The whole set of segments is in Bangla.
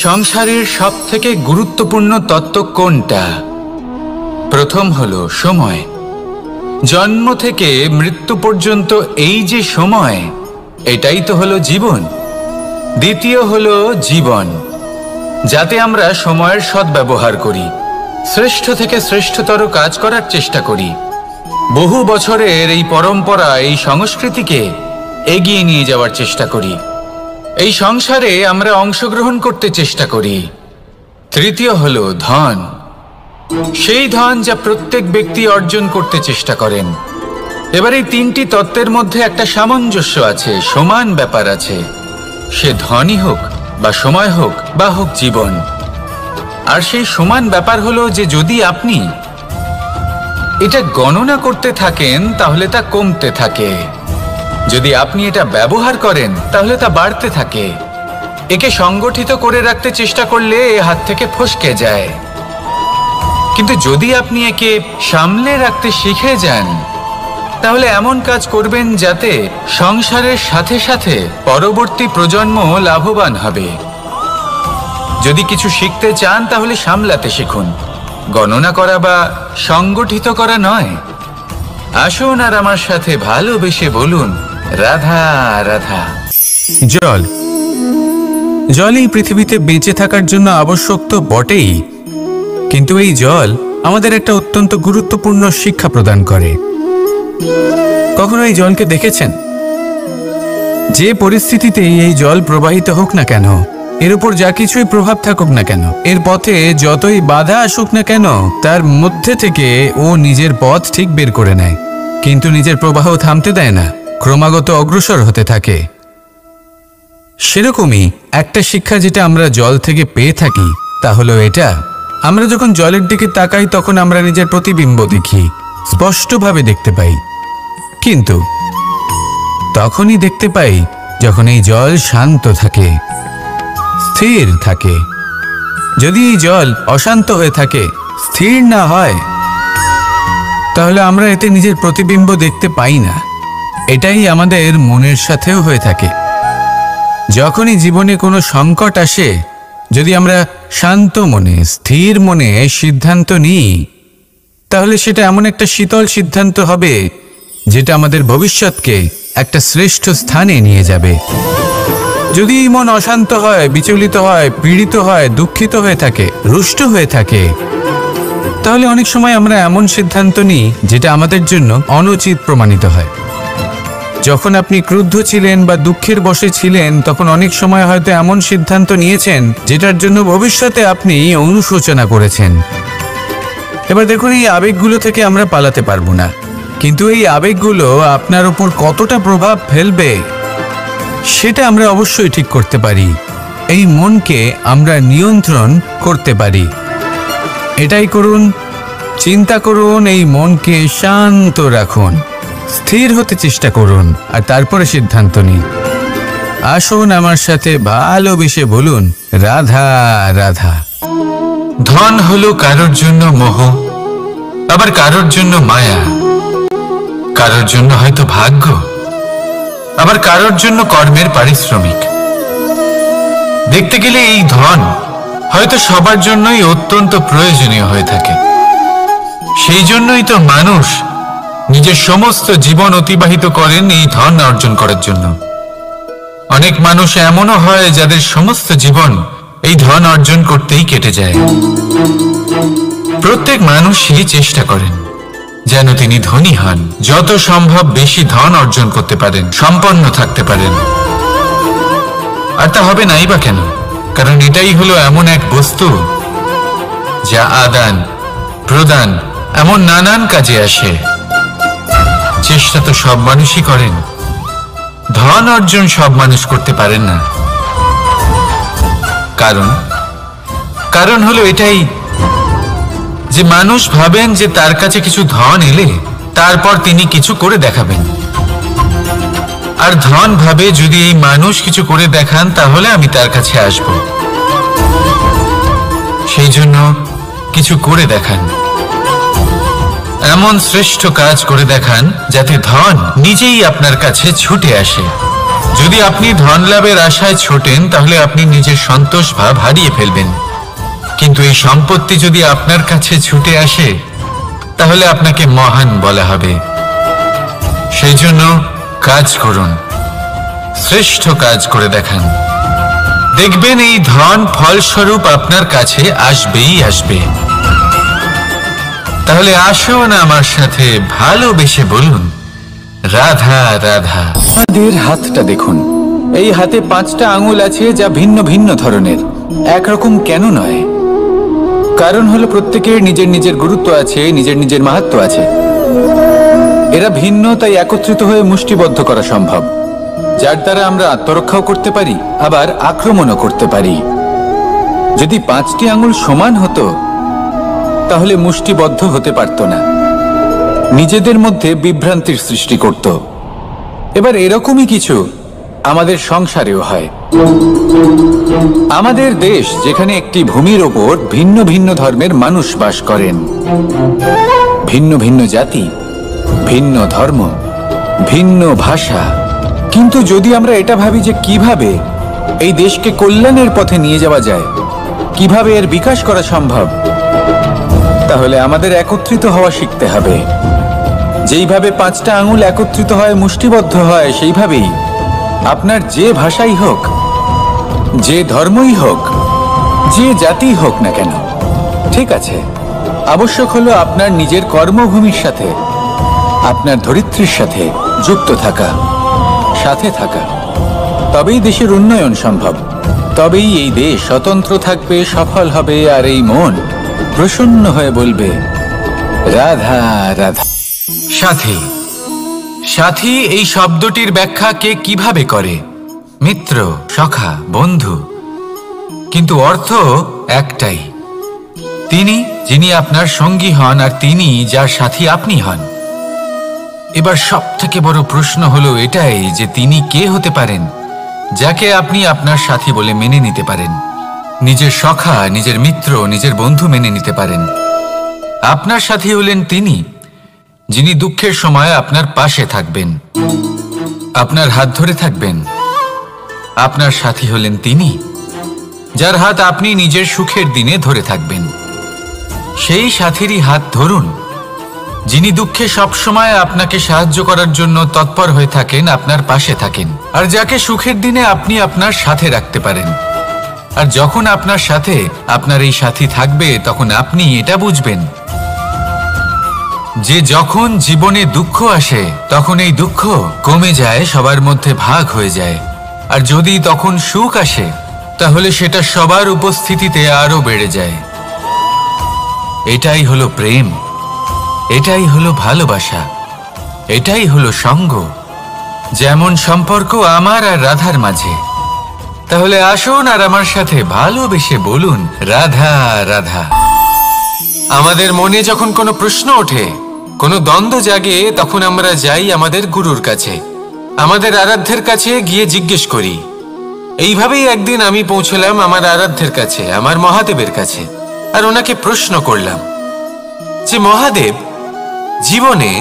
সংসারের সবথেকে গুরুত্বপূর্ণ তত্ত্ব কোনটা? প্রথম হলো সময়। জন্ম থেকে মৃত্যু পর্যন্ত এই যে সময়, এটাই তো হলো জীবন। দ্বিতীয় হলো জীবন, যাতে আমরা সময়ের সদ্ব্যবহার করি, শ্রেষ্ঠ থেকে শ্রেষ্ঠতর কাজ করার চেষ্টা করি। বহু বছরের এই পরম্পরা, এই সংস্কৃতিকে এগিয়ে নিয়ে যাওয়ার চেষ্টা করি। এই সংসারে আমরা অংশগ্রহণ করতে চেষ্টা করি। তৃতীয় হলো ধন, সেই ধন যা প্রত্যেক ব্যক্তি অর্জন করতে চেষ্টা করেন। এবার এই তিনটি তত্ত্বের মধ্যে একটা সামঞ্জস্য আছে, সমান ব্যাপার আছে। সে ধনই হোক বা সময় হোক বা হোক জীবন। আর সেই সমান ব্যাপার হলো যে যদি আপনি এটা গণনা করতে থাকেন তাহলে তা কমতে থাকে, যদি আপনি এটা ব্যবহার করেন তাহলে তা বাড়তে থাকে। একে সংগঠিত করে রাখতে চেষ্টা করলে এ হাত থেকে ফসকে যায়, কিন্তু যদি আপনি একে সামলে রাখতে শিখে যান তাহলে এমন কাজ করবেন যাতে সংসারের সাথে সাথে পরবর্তী প্রজন্ম লাভবান হবে। যদি কিছু শিখতে চান তাহলে সামলাতে শিখুন, গণনা করা বা সংগঠিত করা নয়। আসুন আর আমার সাথে ভালোবেসে বলুন, রাধা রাধা। জল, জল এই পৃথিবীতে বেঁচে থাকার জন্য আবশ্যক তো বটেই, কিন্তু এই জল আমাদের একটা অত্যন্ত গুরুত্বপূর্ণ শিক্ষা প্রদান করে। কখনো এই জলকে দেখেছেন? যে পরিস্থিতিতেই এই জল প্রবাহিত হোক না কেন, এর উপর যা কিছুই প্রভাব থাকুক না কেন, এর পথে যতই বাধা আসুক না কেন, তার মধ্যে থেকে ও নিজের পথ ঠিক বের করে নেয়, কিন্তু নিজের প্রবাহ থামতে দেয় না, ক্রমাগত অগ্রসর হতে থাকে। সেরকমই একটা শিক্ষা যেটা আমরা জল থেকে পেয়ে থাকি তা হলো এটা, আমরা যখন জলের দিকে তাকাই তখন আমরা নিজের প্রতিবিম্ব দেখি, স্পষ্টভাবে দেখতে পাই, কিন্তু তখনই দেখতে পাই যখন এই জল শান্ত থাকে, স্থির থাকে। যদি এই জল অশান্ত হয়ে থাকে, স্থির না হয়, তাহলে আমরা এতে নিজের প্রতিবিম্ব দেখতে পাই না। এটাই আমাদের মনের সাথেও হয়ে থাকে। যখনই জীবনে কোনো সংকট আসে, যদি আমরা শান্ত মনে, স্থির মনে সিদ্ধান্ত নিই, তাহলে সেটা এমন একটা শীতল সিদ্ধান্ত হবে যেটা আমাদের ভবিষ্যৎকে একটা শ্রেষ্ঠ স্থানে নিয়ে যাবে। যদি এই মন অশান্ত হয়, বিচলিত হয়, পীড়িত হয়, দুঃখিত হয়ে থাকে, রুষ্ট হয়ে থাকে, তাহলে অনেক সময় আমরা এমন সিদ্ধান্ত নিই যেটা আমাদের জন্য অনুচিত প্রমাণিত হয়। যখন আপনি ক্রুদ্ধ ছিলেন বা দুঃখের বশে ছিলেন, তখন অনেক সময় হয়তো এমন সিদ্ধান্ত নিয়েছেন যেটার জন্য ভবিষ্যতে আপনি অনুশোচনা করেছেন। এবার দেখুন, এই আবেগগুলো থেকে আমরা পালাতে পারবো না, কিন্তু এই আবেগগুলো আপনার উপর কতটা প্রভাব ফেলবে সেটা আমরা অবশ্যই ঠিক করতে পারি। এই মনকে আমরা নিয়ন্ত্রণ করতে পারি। এটাই করুন, চিন্তা করুন, এই মনকে শান্ত রাখুন, স্থির হতে চেষ্টা করুন, আর তারপরে সিদ্ধান্ত নিন। আসুন আমার সাথে ভালোবেসে বলুন, রাধা রাধা। ধন হলো কারোর জন্য মোহ, আবার কারোর জন্য মায়া, কারোর জন্য হয়তো ভাগ্য, আবার কারোর জন্য কর্মের পারিশ্রমিক। দেখতে গেলে এই ধন হয়তো সবার জন্যই অত্যন্ত প্রয়োজনীয় হয়ে থাকে। সেই জন্যই তো মানুষ নিজের সমস্ত জীবন অতিবাহিত করেন এই ধন অর্জন করার জন্য। অনেক মানুষ এমনও হয় যাদের সমস্ত জীবন এই ধন অর্জন করতেই কেটে যায়। প্রত্যেক মানুষই চেষ্টা করেন যেন তিনি ধনী হন, যত সম্ভব বেশি ধন অর্জন করতে পারেন, সম্পন্ন থাকতে পারেন। আর তা হবে নাই বা কেন? কারণ এটাই হলো এমন এক বস্তু যা আদান প্রদান এমন নানান কাজে আসে। চেষ্টা তো সব মানুষই করেন, ধন অর্জন সব মানুষ করতে পারেন না। কারণ হলো এটাই যে মানুষ ভাবেন যে তার কাছে কিছু ধন এলে তারপর তিনি কিছু করে দেখাবেন, আর ধন ভাবে যদি এই মানুষ কিছু করে দেখান তাহলে আমি তার কাছে আসব। সেই জন্য কিছু করে দেখান, এমন শ্রেষ্ঠ কাজ করে দেখান যাতে ধন নিজেই আপনার কাছে ছুটে আসে। যদি আপনি ধন লাভের আশায় ছোটেন তাহলে আপনি নিজের সন্তোষ ভাব হারিয়ে ফেলবেন, কিন্তু এই সম্পত্তি যদি আপনার কাছে ছুটে আসে তাহলে আপনাকে মহান বলা হবে। সেই জন্য কাজ করুন, শ্রেষ্ঠ কাজ করে দেখান, দেখবেন এই ধন ফলস্বরূপ আপনার কাছে আসবেই আসবে। তাহলে আসুন আমার সাথে ভালোবেসে বলুন, রাধা রাধা। আমাদের হাতটা দেখুন, এই হাতে 5টা আঙুল আছে যা ভিন্ন ভিন্ন ধরনের, একরকম কেন নয়? কারণ হলো প্রত্যেকের নিজের নিজের গুরুত্ব আছে, নিজের নিজের মাহাত্ম্য আছে। এরা ভিন্ন, তাই একত্রিত হয়ে মুষ্টিবদ্ধ করা সম্ভব, যার দ্বারা আমরা আত্মরক্ষাও করতে পারি আবার আক্রমণও করতে পারি। যদি 5টি আঙুল সমান হতো তাহলে মুষ্টিবদ্ধ হতে পারত না, নিজেদের মধ্যে বিভ্রান্তির সৃষ্টি করত। এবার এরকমই কিছু আমাদের সংসারেও হয়। আমাদের দেশ, যেখানে একটি ভূমির ওপর ভিন্ন ভিন্ন ধর্মের মানুষ বাস করেন, ভিন্ন ভিন্ন জাতি, ভিন্ন ধর্ম, ভিন্ন ভাষা, কিন্তু যদি আমরা এটা ভাবি যে কিভাবে এই দেশকে কল্যাণের পথে নিয়ে যাওয়া যায়, কিভাবে এর বিকাশ করা সম্ভব, তাহলে আমাদের একত্রিত হওয়া শিখতে হবে। যেইভাবে 5টা আঙুল একত্রিত হয়, মুষ্টিবদ্ধ হয়, সেইভাবেই আপনার যে ভাষাই হোক, যে ধর্মই হোক, যে জাতি হোক না কেন, ঠিক আছে, আবশ্যক হলো আপনার নিজের কর্মভূমির সাথে, আপনার ধরিত্রীর সাথে যুক্ত থাকা, সাথে থাকা। তবেই দেশের উন্নয়ন সম্ভব, তবেই এই দেশ স্বতন্ত্র থাকবে, সফল হবে, আর এই মন প্রসন্ন হয়ে বলবে, রাধা রাধা। সাথী, সাথী এই শব্দটির ব্যাখ্যা কে কিভাবে করে? মিত্র, সখা, বন্ধু, কিন্তু অর্থ একটাই। তিনি যিনি আপনার সঙ্গী হন আর তিনি যার সাথী আপনি হন। এবার সব থেকে বড় প্রশ্ন হলো এটাই যে তিনি কে হতে পারেন যাকে আপনি আপনার সাথী বলে মেনে নিতে পারেন, নিজের সখা, নিজের মিত্র, নিজের বন্ধু মেনে নিতে পারেন। আপনার সাথী হলেন তিনি যিনি দুঃখের সময় আপনার পাশে থাকবেন, আপনার হাত ধরে থাকবেন। আপনার সাথী হলেন তিনি যার হাত আপনি নিজের সুখের দিনে ধরে থাকবেন। সেই সাথীরই হাত ধরুন যিনি দুঃখে সবসময় আপনাকে সাহায্য করার জন্য তৎপর হয়ে থাকেন, আপনার পাশে থাকেন, আর যাকে সুখের দিনে আপনি আপনার সাথে রাখতে পারেন। আর যখন আপনার সাথে আপনার এই সাথী থাকবে তখন আপনি এটা বুঝবেন যে যখন জীবনে দুঃখ আসে তখন এই দুঃখ কমে যায়, সবার মধ্যে ভাগ হয়ে যায়। আর যদি তখন সুখ আসে তাহলে সেটা সবার উপস্থিতিতে আরো বেড়ে যায়। এটাই হলো প্রেম, এটাই হলো ভালোবাসা, এটাই হলো সঙ্গ, যেমন সম্পর্ক আমার আর রাধার মাঝে। তাহলে আসুন আর আমার সাথে ভালোবেসে বলুন, রাধা রাধা। আমাদের মনে যখন কোনো প্রশ্ন ওঠে, কোনো দ্বন্দ্ব জাগে, তখন আমরা যাই আমাদের গুরুর কাছে, আমাদের আরাধ্যের কাছে গিয়ে জিজ্ঞেস করি। এইভাবেই একদিন আমি পৌঁছলাম আমার আরাধ্যের কাছে, আমার মহাদেবের কাছে, আর ওনাকে প্রশ্ন করলাম যে মহাদেব, জীবনে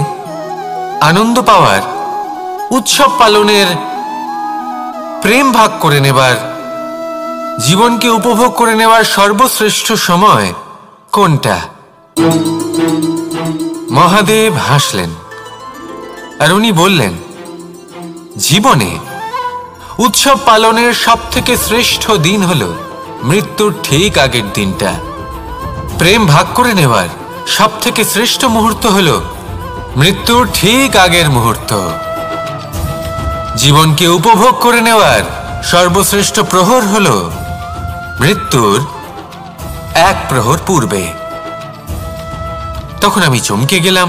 আনন্দ পাওয়ার, উৎসব পালনের, প্রেম ভাগ করে নেবার, জীবনকে উপভোগ করে নেওয়ার সর্বশ্রেষ্ঠ সময় কোনটা? মহাদেব হাসলেন আর উনি বললেন, জীবনে উৎসব পালনের সবথেকে শ্রেষ্ঠ দিন হলো মৃত্যুর ঠিক আগের দিনটা। প্রেম ভাগ করে নেওয়ার সবথেকে শ্রেষ্ঠ মুহূর্ত হলো মৃত্যুর ঠিক আগের মুহূর্ত। জীবনকে উপভোগ করে নেওয়ার সর্বশ্রেষ্ঠ প্রহর হলো মৃত্যুর 1 প্রহর পূর্বে। তখন আমি চমকে গেলাম।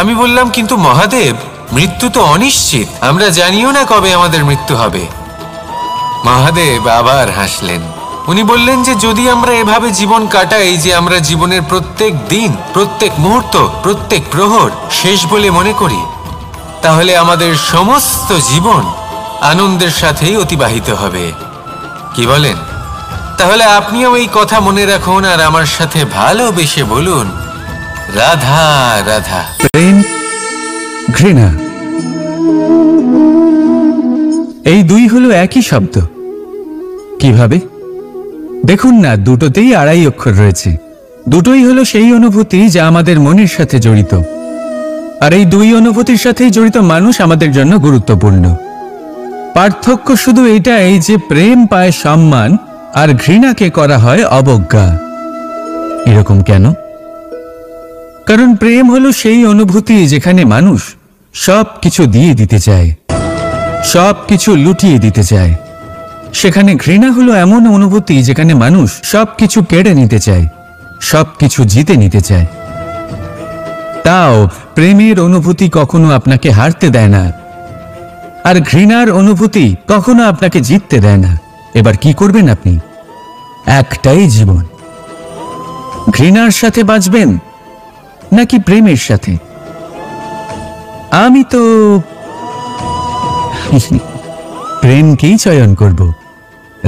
আমি বললাম, কিন্তু মহাদেব, মৃত্যু তো অনিশ্চিত, আমরা জানিও না কবে আমাদের মৃত্যু হবে। মহাদেব আবার হাসলেন। উনি বললেন যে যদি আমরা এভাবে জীবন কাটাই যে আমরা জীবনের প্রত্যেক দিন, প্রত্যেক মুহূর্ত, প্রত্যেক প্রহর শেষ বলে মনে করি, তাহলে আমাদের সমস্ত জীবন আনন্দের সাথেই অতিবাহিত হবে। কি বলেন? তাহলে আপনিও এই কথা মনে রাখুন আর আমার সাথে ভালোবেসে বলুন, রাধা রাধা। প্রেম, ঘৃণা, এই দুই হলো একই শব্দ। কিভাবে? দেখুন না, দুটোতেই আড়াই অক্ষর রয়েছে। দুটোই হলো সেই অনুভূতি যা আমাদের মনের সাথে জড়িত, আর এই দুই অনুভূতির সাথেই জড়িত মানুষ আমাদের জন্য গুরুত্বপূর্ণ। পার্থক্য শুধু এটাই যে প্রেম পায় সম্মান আর ঘৃণাকে করা হয় অবজ্ঞা। এরকম কেন? কারণ প্রেম হলো সেই অনুভূতি যেখানে মানুষ সব কিছু দিয়ে দিতে চায়, সব কিছু লুটিয়ে দিতে চায়। সেখানে ঘৃণা হলো এমন অনুভূতি যেখানে মানুষ সব কিছু কেড়ে নিতে চায়, সব কিছু জিতে নিতে চায়। তাও প্রেমের অনুভূতি কখনো আপনাকে হারতে দেয় না, আর ঘৃণার অনুভূতি কখনো আপনাকে জিততে দেয় না। এবার কি করবেন আপনি? একটাই জীবন। ঘৃণার সাথে বাঁচবেন নাকি প্রেমের সাথে? আমি তো প্রেমকেই চয়ন করব।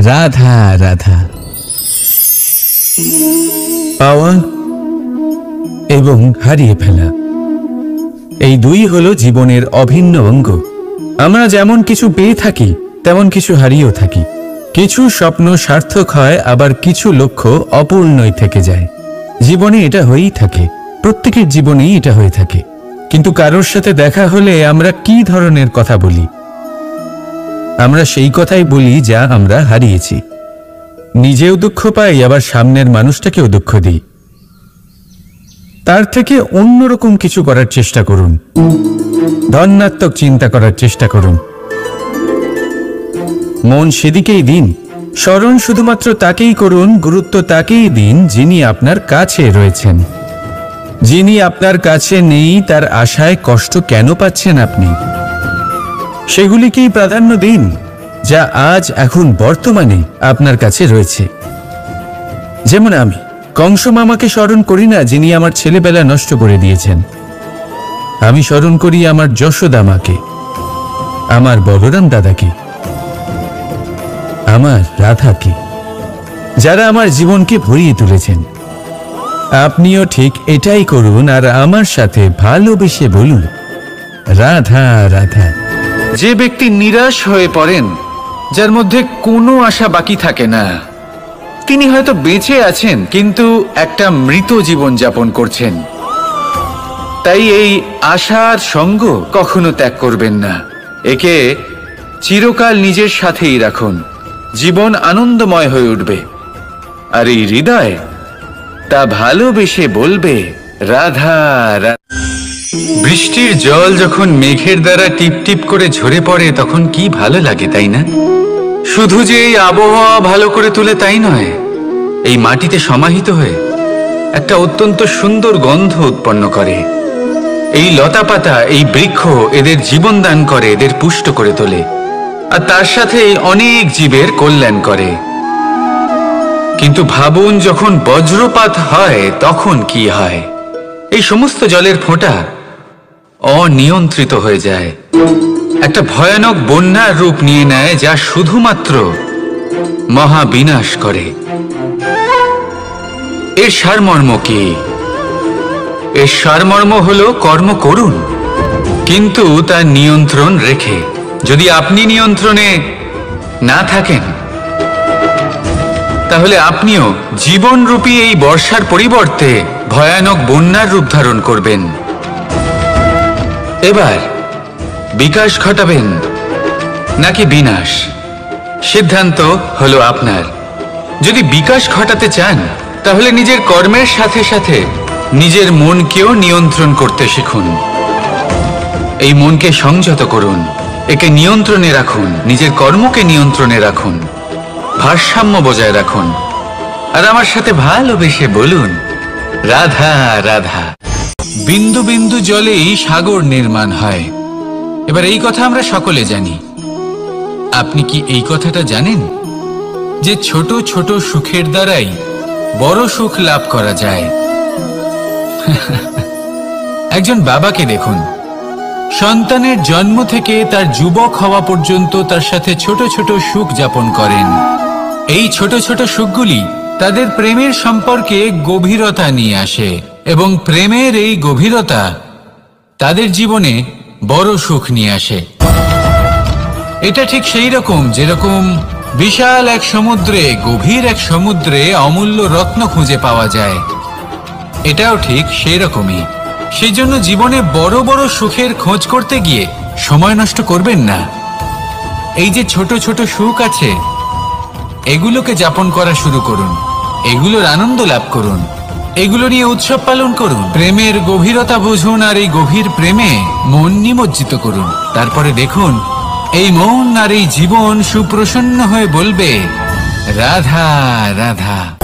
রাধা রাধা। পাওয়া এবং হারিয়ে ফেলা, এই দুই হলো জীবনের অভিন্ন অঙ্গ। আমরা যেমন কিছু পেয়ে থাকি তেমন কিছু হারিয়েও থাকি। কিছু স্বপ্ন সার্থক হয়, আবার কিছু লক্ষ্য অপূর্ণই থেকে যায়। জীবনে এটা হয়েই থাকে, প্রত্যেকের জীবনেই এটা হয়ে থাকে। কিন্তু কারোর সাথে দেখা হলে আমরা কি ধরনের কথা বলি? আমরা সেই কথাই বলি যা আমরা হারিয়েছি। নিজেও দুঃখ পাই, আবার সামনের মানুষটাকেও দুঃখ দিই। তার থেকে অন্যরকম কিছু করার চেষ্টা করুন, ধনাত্মক চিন্তা করার চেষ্টা করুন। মন সেদিকেই দিন, স্মরণ শুধুমাত্র তাকেই করুন, গুরুত্ব তাকেই দিন যিনি আপনার কাছে রয়েছেন। যিনি আপনার কাছে নেই তার আশায় কষ্ট কেন পাচ্ছেন আপনি? সেগুলিকেই প্রাধান্য দিন যা আজ এখন বর্তমানে আপনার কাছে রয়েছে। যেমন আমি কংস মামাকে স্মরণ করি না, যিনি আমার ছেলেবেলা নষ্ট করে দিয়েছেন। আমি স্মরণ করি আমার যশোদা মাকে, আমার বলরাম দাদাকে, আমার রাধাকে, যারা আমার জীবনকে ভরিয়ে তুলেছেন। আপনিও ঠিক এটাই করুন, আর আমার সাথে ভালোবেসে বলুন রাধা রাধা। যে ব্যক্তি নিরাশ হয়ে পড়েন, যার মধ্যে কোনো আশা বাকি থাকে না, তিনি হয়তো বেঁচে আছেন কিন্তু একটা মৃত জীবন যাপন করছেন। তাই এই আশার সঙ্গ কখনো ত্যাগ করবেন না। একে চিরকাল নিজের সাথেই রাখুন। জীবন আনন্দময় হয়ে উঠবে, আর এই হৃদয় তা ভালোবেসে বলবে রাধা রাধা। বৃষ্টির জল যখন মেঘের দ্বারা টিপ টিপ করে ঝরে পড়ে তখন কি ভালো লাগে, তাই না? শুধু যে এই আবহাওয়া ভালো করে তুলে তাই নয়, এই মাটিতে সমাহিত হয়ে একটা অত্যন্ত সুন্দর গন্ধ উৎপন্ন করে। এই লতাপাতা, এই বৃক্ষ এদের জীবন দান করে, এদের পুষ্ট করে তোলে, আর তার সাথে অনেক জীবের কল্যাণ করে। কিন্তু ভাবুন, যখন বজ্রপাত হয় তখন কি হয়? এই সমস্ত জলের ফোঁটা অনিয়ন্ত্রিত হয়ে যায়, একটা ভয়ানক বন্যার রূপ নিয়ে নেয়, যা শুধুমাত্র মহাবিনাশ করে। এর সারমর্ম কি? এর সারমর্ম হলো কর্ম করুন, কিন্তু তার নিয়ন্ত্রণ রেখে। যদি আপনি নিয়ন্ত্রণে না থাকেন তাহলে আপনিও জীবনরূপী এই বর্ষার পরিবর্তে ভয়ানক বন্যার রূপ ধারণ করবেন। এবার বিকাশ ঘটাবেন নাকি বিনাশ, সিদ্ধান্ত হলো আপনার। যদি বিকাশ ঘটাতে চান তাহলে নিজের কর্মের সাথে সাথে নিজের মনকেও নিয়ন্ত্রণ করতে শিখুন। এই মনকে সংযত করুন, একে নিয়ন্ত্রণে রাখুন, নিজের কর্মকে নিয়ন্ত্রণে রাখুন, ভারসাম্য বজায় রাখুন, আর আমার সাথে ভালোবেসে বলুন রাধা রাধা। বিন্দু বিন্দু জলেই সাগর নির্মাণ হয়। এবার এই কথা আমরা সকলে জানি। আপনি কি এই কথাটা জানেন যে ছোট ছোট সুখের দ্বারাই বড় সুখ লাভ করা যায়? একজন বাবাকে দেখুন, সন্তানের জন্ম থেকে তার যুবক হওয়া পর্যন্ত তার সাথে ছোট ছোট সুখ যাপন করেন। এই ছোট ছোট সুখগুলি তাদের প্রেমের সম্পর্কে গভীরতা নিয়ে আসে, এবং প্রেমের এই গভীরতা তাদের জীবনে বড় সুখ নিয়ে আসে। এটা ঠিক সেই রকম যেরকম বিশাল এক সমুদ্রে, গভীর এক সমুদ্রে অমূল্য রত্ন খুঁজে পাওয়া যায়। এটাও ঠিক সেই রকমই। সেই জন্য জীবনে বড় বড় সুখের খোঁজ করতে গিয়ে সময় নষ্ট করবেন না। এই যে ছোট ছোট সুখ আছে, এগুলোকে যাপন করা শুরু করুন, এগুলোর আনন্দ লাভ করুন, এগুলো নিয়ে উৎসব পালন করুন, প্রেমের গভীরতা বুঝুন আর এই গভীর প্রেমে মন নিমজ্জিত করুন। তারপরে দেখুন এই মন আর এই জীবন সুপ্রসন্ন হয়ে বলবে, রাধা রাধা।